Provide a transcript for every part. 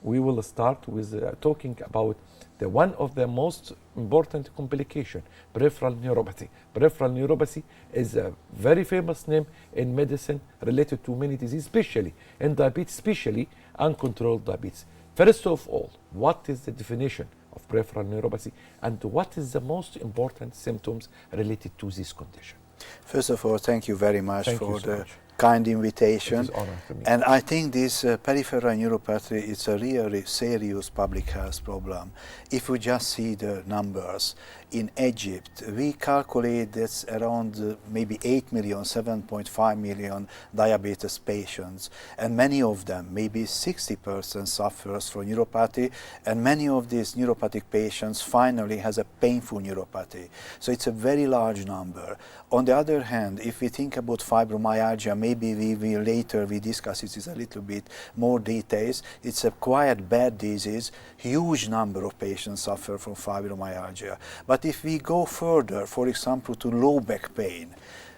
we will start with talking about one of the most important complication, peripheral neuropathy. Peripheral neuropathy is a very famous name in medicine related to many diseases, especially in diabetes, especially uncontrolled diabetes. First of all, what is the definition of peripheral neuropathy, and what is the most important symptoms related to this condition? First of all, thank you very much Thank for you so the much. kind invitation. It is honor to me. And I think this peripheral neuropathy is a really serious public health problem. If we just see the numbers, in Egypt, we calculate that's around maybe 8 million, 7.5 million diabetes patients, and many of them, maybe 60% suffers from neuropathy, and many of these neuropathic patients finally has a painful neuropathy. So it's a very large number. On the other hand, if we think about fibromyalgia, maybe we will later discuss it in a little bit more details. It's a quite bad disease. Huge number of patients suffer from fibromyalgia. But if we go further, for example, to low back pain,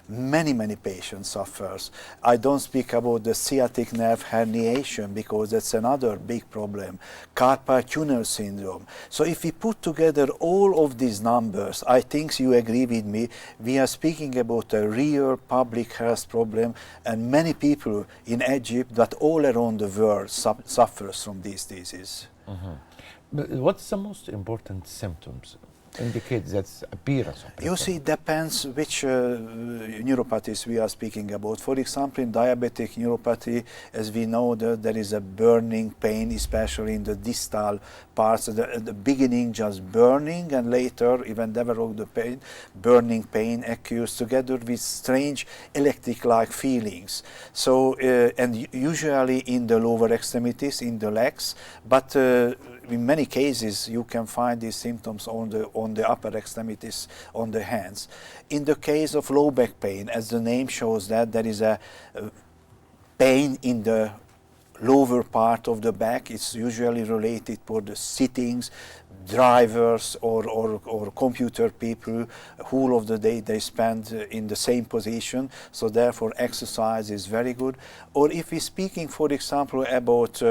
many patients suffers. I don't speak about the sciatic nerve herniation because that's another big problem. Carpal tunnel syndrome. So if we put together all of these numbers, I think you agree with me, we are speaking about a real public health problem, and many people in Egypt, but all around the world suffers from these diseases. But what's the most important symptoms? Indicate that's appearance of You see, it depends which neuropathies we are speaking about. For example, in diabetic neuropathy, as we know, there is a burning pain, especially in the distal parts. At the beginning, just burning, and later, even develop the pain, burning pain occurs together with strange electric-like feelings. So, and usually in the lower extremities, in the legs, but in many cases, you can find these symptoms on the upper extremities, on the hands. In the case of low back pain, as the name shows that, there is a pain in the lower part of the back. It's usually related for the sittings, drivers or computer people. Whole of the day they spend in the same position, so therefore exercise is very good. Or if we're speaking, for example, about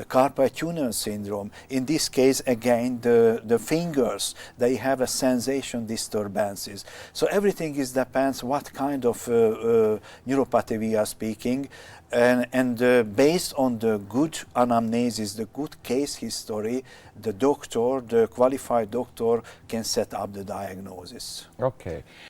carpal tunnel syndrome, in this case again the fingers, they have a sensation disturbances. So everything is depends what kind of neuropathy we are speaking. And based on the good anamnesis, the good case history, the doctor, the qualified doctor, can set up the diagnosis. Okay.